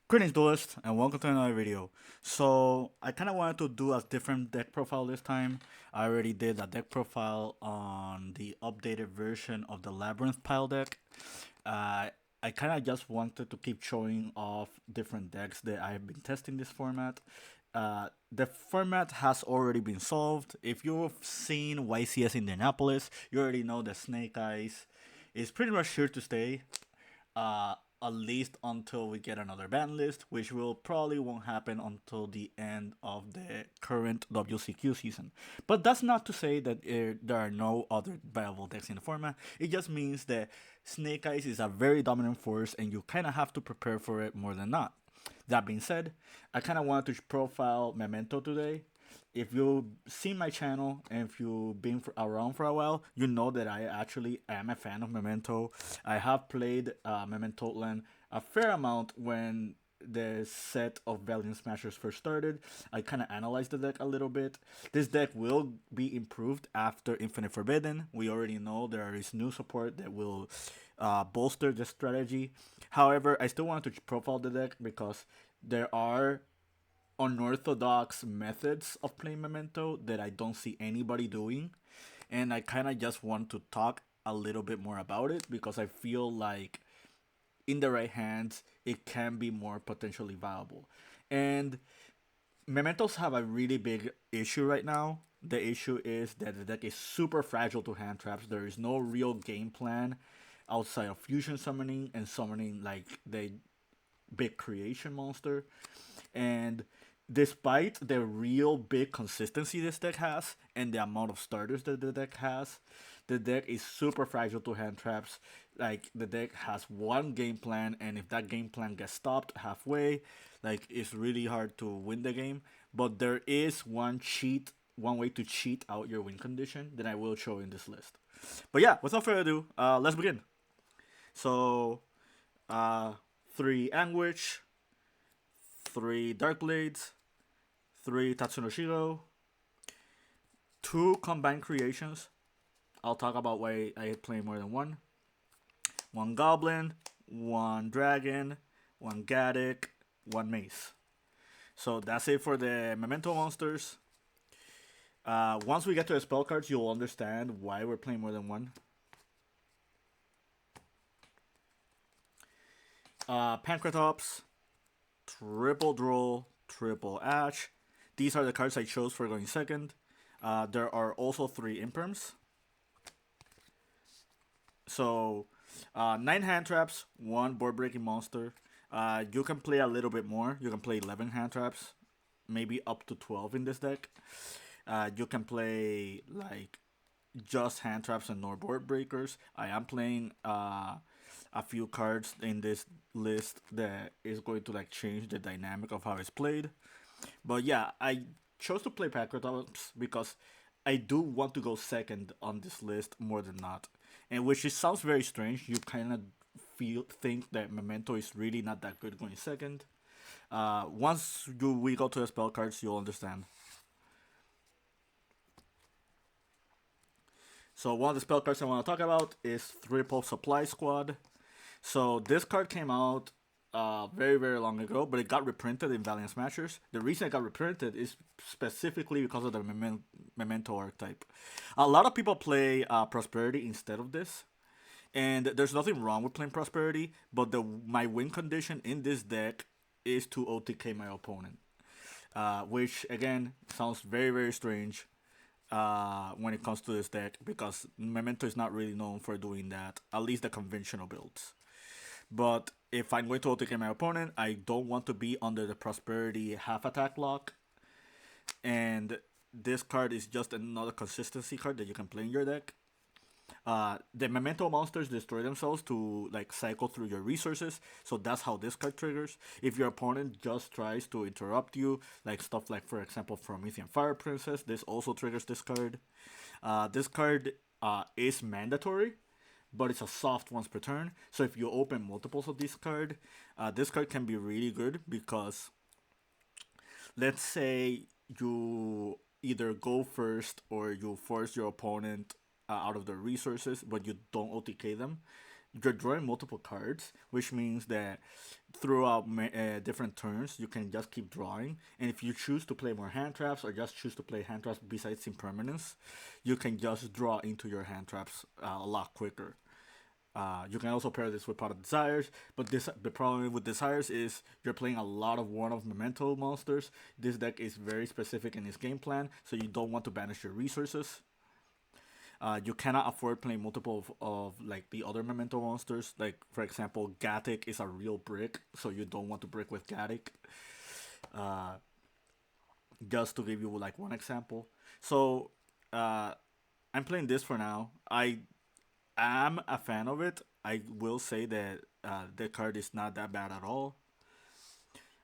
Greetings duelist and welcome to another video. So I kind of wanted to do a different deck profile this time. I already did a deck profile on the updated version of the Labyrinth pile deck. I kind of just wanted to keep showing off different decks that I've been testing this format. The format has already been solved. If you've seen YCS Indianapolis, you already know that Snake Eyes is pretty much here to stay. Uh, at least until we get another ban list, which will probably won't happen until the end of the current WCQ season. But that's not to say that there are no other viable decks in the format. It just means that Snake Eyes is a very dominant force, and you kind of have to prepare for it more than not. That being said, I kind of wanted to profile Memento today. If you've seen my channel and if you've been around for a while, you know that I actually am a fan of Memento. I have played Mementotlan a fair amount when the set of Valiant Smashers first started. I kind of analyzed the deck a little bit. This deck will be improved after Infinite Forbidden. We already know there is new support that will bolster the strategy. However, I still want to profile the deck because there are unorthodox methods of playing Memento that I don't see anybody doing. And I kind of just want to talk a little bit more about it because I feel like in the right hands, it can be more potentially viable. And Mementos have a really big issue right now. The issue is that the deck is super fragile to hand traps. There is no real game plan outside of fusion summoning and summoning like the big creation monster. And despite the real big consistency this deck has and the amount of starters that the deck has, the deck is super fragile to hand traps. Like the deck has one game plan, and if that game plan gets stopped halfway, like it's really hard to win the game. But there is one way to cheat out your win condition that I will show in this list. But yeah, without further ado, let's begin. So, uh, 3 Anguish, 3 Dark Blades, 3 Tatsunoshiro, 2 Combined Creations. I'll talk about why I play more than one. 1 Goblin, 1 Dragon, 1 Gaddock, 1 Mace. So that's it for the Memento monsters. Once we get to the spell cards, you'll understand why we're playing more than one. Pancratops, Triple Droll, Triple Ash. These are the cards I chose for going second. There are also 3 Imperms. So, 9 hand traps, 1 board breaking monster. You can play a little bit more. You can play 11 hand traps, maybe up to 12 in this deck. You can play like just hand traps and no board breakers. I am playing a few cards in this list that is going to like change the dynamic of how it's played. But yeah, I chose to play Pancratops because I do want to go second on this list more than not. And which it sounds very strange. You kind of think that Memento is really not that good going second. Once we go to the spell cards, you'll understand. So one of the spell cards I want to talk about is Triple Supply Squad. So this card came out very very long ago, but it got reprinted in Valiant Smashers. The reason it got reprinted is specifically because of the Memento archetype. A lot of people play Prosperity instead of this, and there's nothing wrong with playing Prosperity. But my win condition in this deck is to OTK my opponent, which again sounds very very strange when it comes to this deck because Memento is not really known for doing that, at least the conventional builds. But if I'm going to OTK my opponent, I don't want to be under the Prosperity half attack lock. And this card is just another consistency card that you can play in your deck. The Memento monsters destroy themselves to like cycle through your resources, so that's how this card triggers. If your opponent just tries to interrupt you, like stuff like for example Promethean Fire Princess, this also triggers this card. This card is mandatory, but it's a soft once per turn. So if you open multiples of this card can be really good because let's say you either go first or you force your opponent out of their resources, but you don't OTK them. you're drawing multiple cards, which means that throughout different turns, you can just keep drawing. And if you choose to play more hand traps or just choose to play hand traps besides impermanence, you can just draw into your hand traps a lot quicker. You can also pair this with Pot of Desires, but the problem with Desires is you're playing a lot of one of Memento monsters. This deck is very specific in its game plan, so you don't want to banish your resources. You cannot afford playing multiple of like the other Memento monsters. Like for example, Gatic is a real brick, so you don't want to brick with Gatic. Uh, just to give you like one example. So uh, I'm playing this for now. I am a fan of it. I will say that the card is not that bad at all.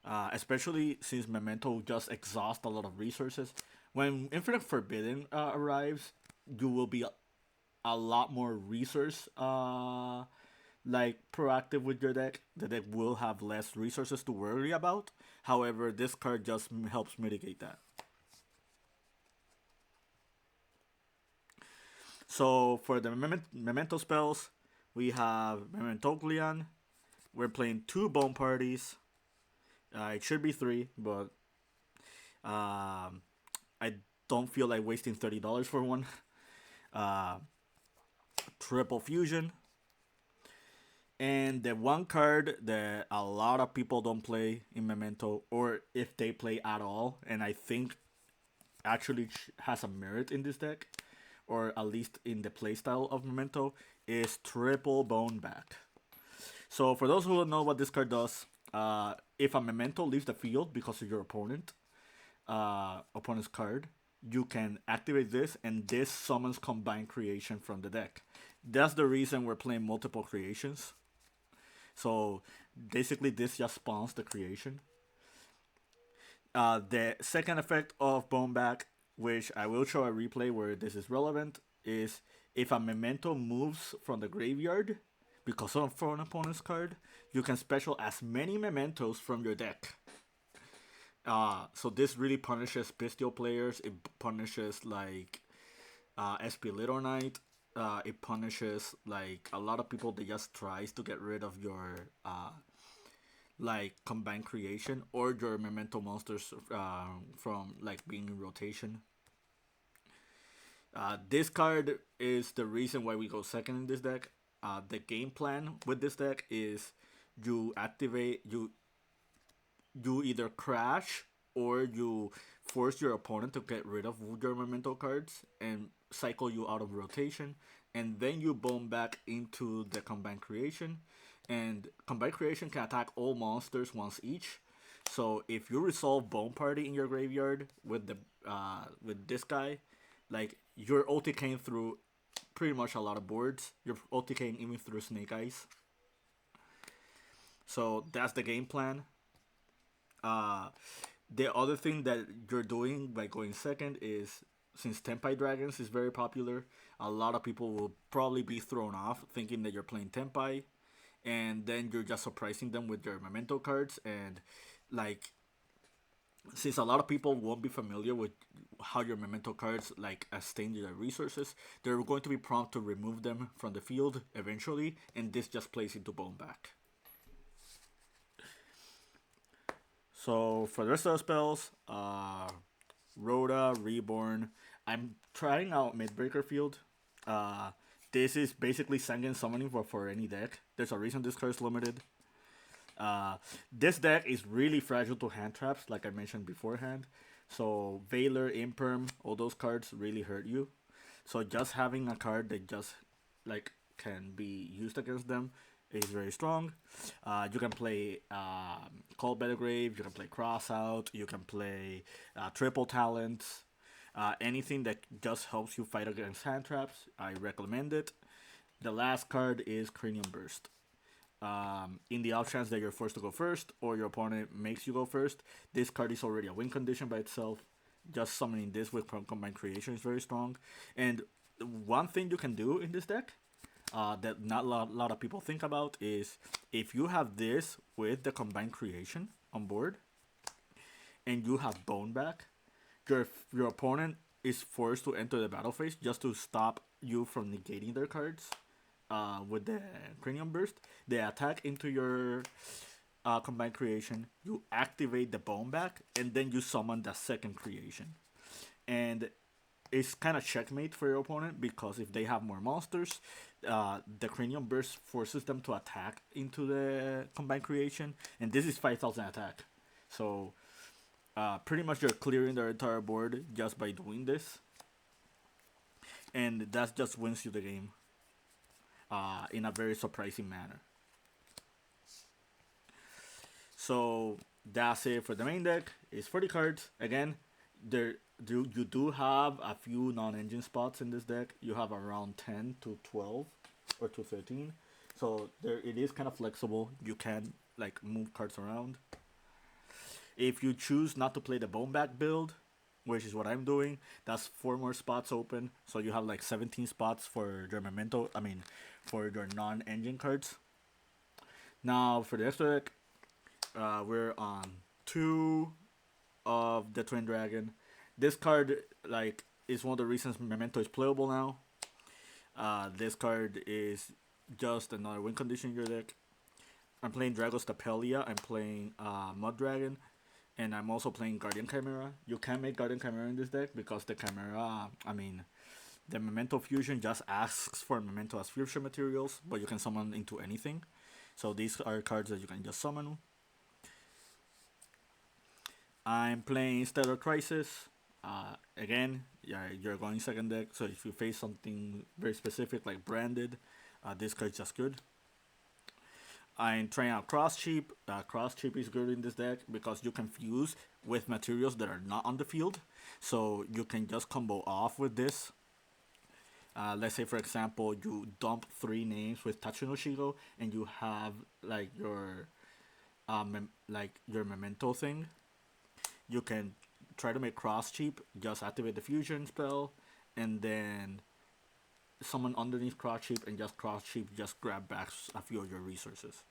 Especially since Memento just exhausts a lot of resources. When Infinite Forbidden arrives, you will be a lot more resource like proactive with your deck. The deck will have less resources to worry about. However, this card just helps mitigate that. So for the Memento spells, we have Mementotlan. We're playing two Bone Parties. It should be three, but I don't feel like wasting $30 for one. Uh, Triple Fusion. And the one card that a lot of people don't play in Memento, or if they play at all, and I think actually has a merit in this deck, or at least in the playstyle of Memento, is Triple Bone Back. So for those who don't know what this card does, if a Memento leaves the field because of your opponent's card, you can activate this, and this summons Combined Creation from the deck. That's the reason we're playing multiple creations. So basically, this just spawns the creation. The second effect of Bone Back, which I will show a replay where this is relevant, is if a Memento moves from the graveyard because of an opponent's card, you can special as many Mementos from your deck. So this really punishes Bestial players. It punishes like SP Little Knight. It punishes like a lot of people that just tries to get rid of your like Combined Creation or your Memento monsters from like being in rotation. This card is the reason why we go second in this deck. The game plan with this deck is you activate you either crash or you force your opponent to get rid of your Memento cards and cycle you out of rotation, and then you bone back into the Combined Creation. And Combined Creation can attack all monsters once each. So if you resolve Bone Party in your graveyard with this guy, like you're OTKing through pretty much a lot of boards. You're OTKing even through Snake Eyes. So that's the game plan. The other thing that you're doing by going second is, since Tenpai Dragons is very popular, a lot of people will probably be thrown off thinking that you're playing Tenpai, and then you're just surprising them with your Memento cards. And like, since a lot of people won't be familiar with how your Memento cards like sustain their resources, they're going to be prompt to remove them from the field eventually, and this just plays into Bone Back. So for the rest of the spells, Rhoda, Reborn. I'm trying out Midbreaker Field. Uh, this is basically Sanguine Summoning for any deck. There's a reason this card is limited. This deck is really fragile to hand traps, like I mentioned beforehand. So Veiler, Imperm, all those cards really hurt you. So just having a card that just like can be used against them is very strong. You can play Cold Grave, you can play Crossout, you can play Triple Talents. Anything that just helps you fight against hand traps, I recommend it. The last card is Cranium Burst. In the off chance that you're forced to go first or your opponent makes you go first, this card is already a win condition by itself. Just summoning this with Combined Creation is very strong. And one thing you can do in this deck that not a lot of people think about is if you have this with the Combined Creation on board and you have Bone Back, your opponent is forced to enter the battle phase just to stop you from negating their cards. with the Cranium Burst, they attack into your combined creation. You activate the Bone back, and then you summon the second creation. And it's kind of checkmate for your opponent because if they have more monsters, the Cranium Burst forces them to attack into the combined creation, and this is 5,000 attack. So pretty much you're clearing their entire board just by doing this, and that just wins you the game in a very surprising manner. So that's it for the main deck. It's 40 cards. Again, you do have a few non-engine spots in this deck. You have around 10 to 12 or to 13. So there it is kind of flexible. You can like move cards around. If you choose not to play the bone back build, which is what I'm doing, that's 4 more spots open. So you have like 17 spots for your memento. I mean, for your non-engine cards. Now for the extra deck, we're on 2 of the Twin Dragon. This card like is one of the reasons Memento is playable now. This card is just another win condition in your deck. I'm playing Dragos Tapelia. I'm playing Mud Dragon, and I'm also playing Guardian Chimera. You can make Guardian Chimera in this deck because the Chimera, I mean, the Memento Fusion just asks for Memento as fusion materials, but you can summon into anything. So these are cards that you can just summon. I'm playing Stellar Crisis. Again, yeah, you're going second deck, so if you face something very specific like Branded, this card's just good. I'm trying out Cross Cheap. Cross Cheap is good in this deck because you can fuse with materials that are not on the field, so you can just combo off with this. Let's say, for example, you dump 3 names with Tachi no Shigo, and you have like your Memento thing. You can try to make Cross Cheap, just activate the fusion spell, and then summon underneath Cross Cheap, and just Cross Cheap just grab back a few of your resources.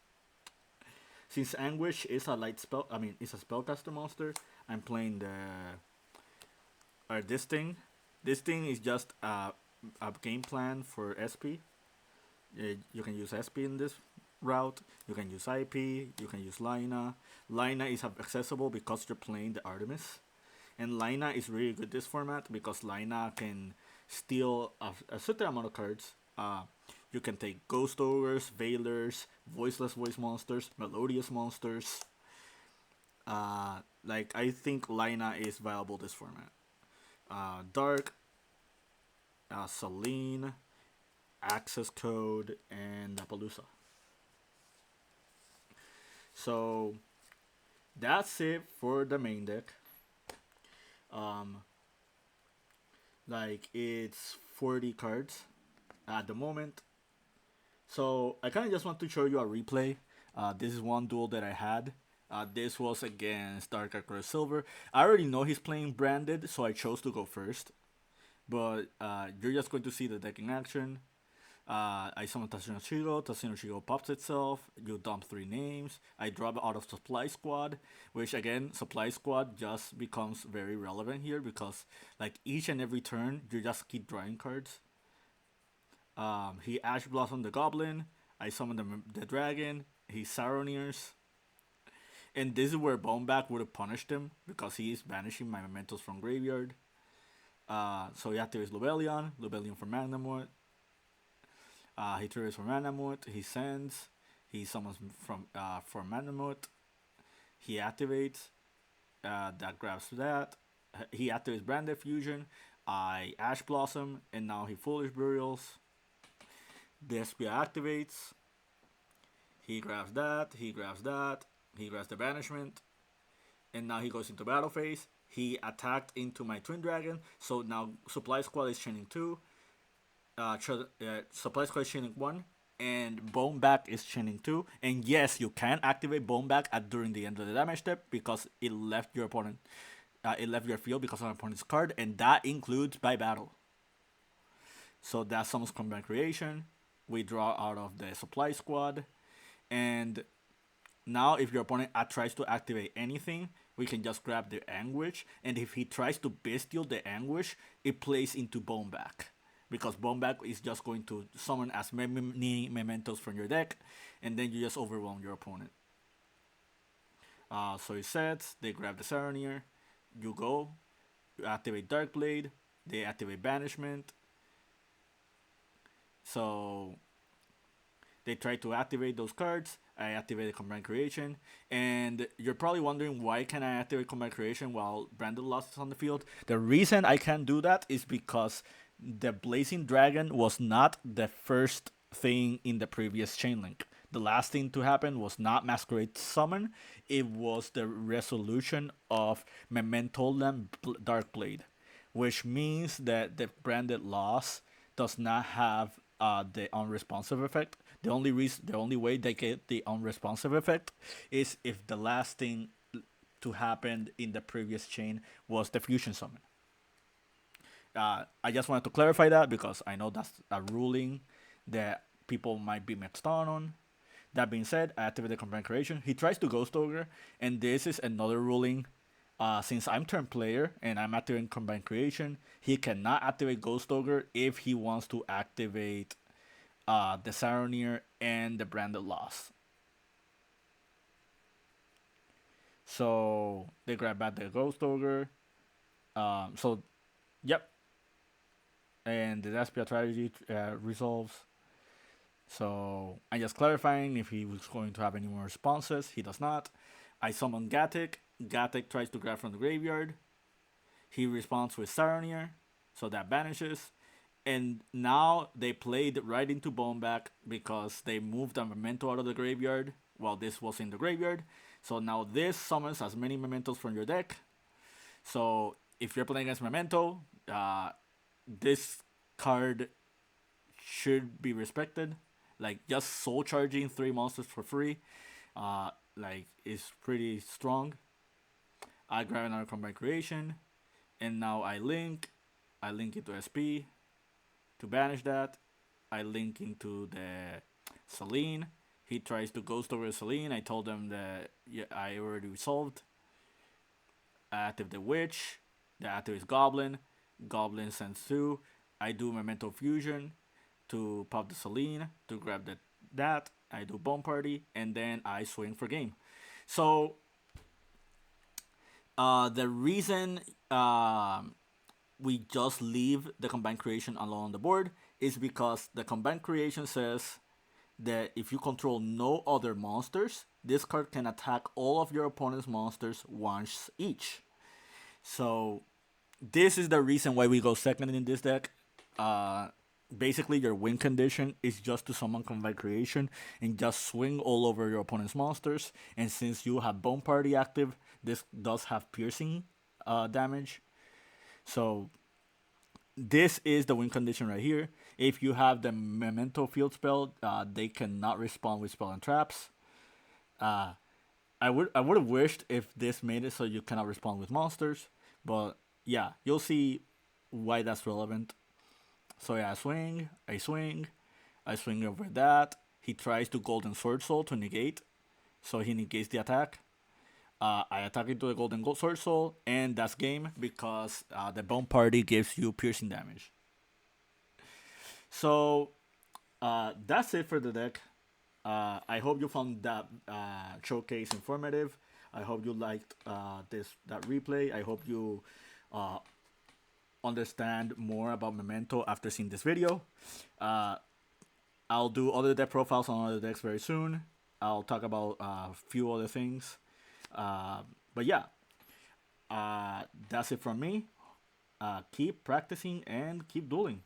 Since Anguish is a light spell, I mean, it's a spellcaster monster, I'm playing this thing. This thing is just a game plan for SP. You can use SP in this route. You can use IP. You can use Lina. Lina is accessible because you're playing the Artemis. And Lina is really good this format because Lina can steal a certain amount of cards. You can take Ghost Ogres, Veilers, Voiceless Voice Monsters, Melodious Monsters. Like, I think Lina is viable this format. Dark, Selene, Access Code, and Appaloosa. So that's it for the main deck. Like, it's 40 cards at the moment. So I kind of just want to show you a replay. This is one duel that I had. This was against Dark Acro Silver. I already know he's playing Branded, so I chose to go first. But you're just going to see the deck in action. I summon Tatsino Shigo. Tatsino Shigo pops itself. You dump 3 names. I drop out of Supply Squad, which again, Supply Squad just becomes very relevant here because like each and every turn, you just keep drawing cards. He Ash Blossom the Goblin. I summon the Dragon. He Saroneers. And this is where Boneback would have punished him because he is banishing my mementos from graveyard. So he activates Lubellion for Magnamort. He triggers for Magnamort. He sends. He summons for Magnamort. He activates. That grabs that. He activates Branded Fusion. I Ash Blossom, and now he Foolish Burials. Despia activates. He grabs that. He grabs that. He grabs the Banishment. And now he goes into battle phase. He attacked into my Twin Dragon. So now Supply Squad is chaining 2. Supply Squad is chaining 1. And Boneback is chaining 2. And yes, you can activate Boneback during the end of the damage step because it left your opponent. It left your field because of an opponent's card. And that includes by battle. So that's Summons Combined Creation. We draw out of the Supply Squad. And now if your opponent tries to activate anything, we can just grab the Anguish. And if he tries to Bestial the Anguish, it plays into Boneback. because bomb back is just going to summon as many mementos from your deck, and then you just overwhelm your opponent. So it sets, they grab the Saronier, you go, you activate Dark Blade, they activate Banishment. So they try to activate those cards. I activated Combine Creation. And you're probably wondering, why can I activate Combine Creation while Branded Lost is on the field? The reason I can do that is because the Blazing Dragon was not the first thing in the previous chain link. The last thing to happen was not Masquerade Summon, it was the resolution of Mementotlan Dark Blade, which means that the Branded Loss does not have the unresponsive effect. The only way they get the unresponsive effect is if the last thing to happen in the previous chain was the fusion summon. I just wanted to clarify that because I know that's a ruling that people might be mixed on. That being said, I activated Combine Creation. He tries to Ghost Ogre, and this is another ruling. Since I'm turn player and I'm activating Combine Creation, he cannot activate Ghost Ogre if he wants to activate the Saronier and the Branded Loss. So they grab back the Ghost Ogre. Yep. And the Despia strategy resolves. So I'm just clarifying if he was going to have any more responses. He does not. I summon Gatic. Gatic tries to grab from the graveyard. He responds with Saronier, so that vanishes. And now they played right into Boneback because they moved a Memento out of the graveyard while this was in the graveyard. So now this summons as many Mementos from your deck. So if you're playing against Memento, this card should be respected. Like, just soul charging 3 monsters for free, is pretty strong. I grab another Combine Creation, and now I link it to SP to banish that. I link into the Selene. He tries to Ghost over Selene. I told him that I already resolved. I activate the Witch. The activates Goblin. Goblin sends 2. I do Memento Fusion to pop the Selene to grab that. I do Bone Party, and then I swing for game. So the reason we just leave the Combine Creation alone on the board is because the Combine Creation says that if you control no other monsters, this card can attack all of your opponent's monsters once each. So this is the reason why we go second in this deck. Basically, your win condition is just to summon Combine Creation and just swing all over your opponent's monsters. And since you have Bone Party active, this does have piercing damage. So this is the win condition right here. If you have the Memento field spell, they cannot respond with spell and traps. I would have wished if this made it so you cannot respond with monsters, but yeah, you'll see why that's relevant. So yeah, I swing over that. He tries to Golden Sword Soul to negate, so he negates the attack. I attack into the Golden Sword Soul, and that's game because the Bone Party gives you piercing damage. So that's it for the deck. I hope you found that showcase informative. I hope you liked that replay. I hope you understand more about Memento after seeing this video. I'll do other deck profiles on other decks very soon. I'll talk about a few other things. But yeah, that's it from me. Keep practicing and keep dueling.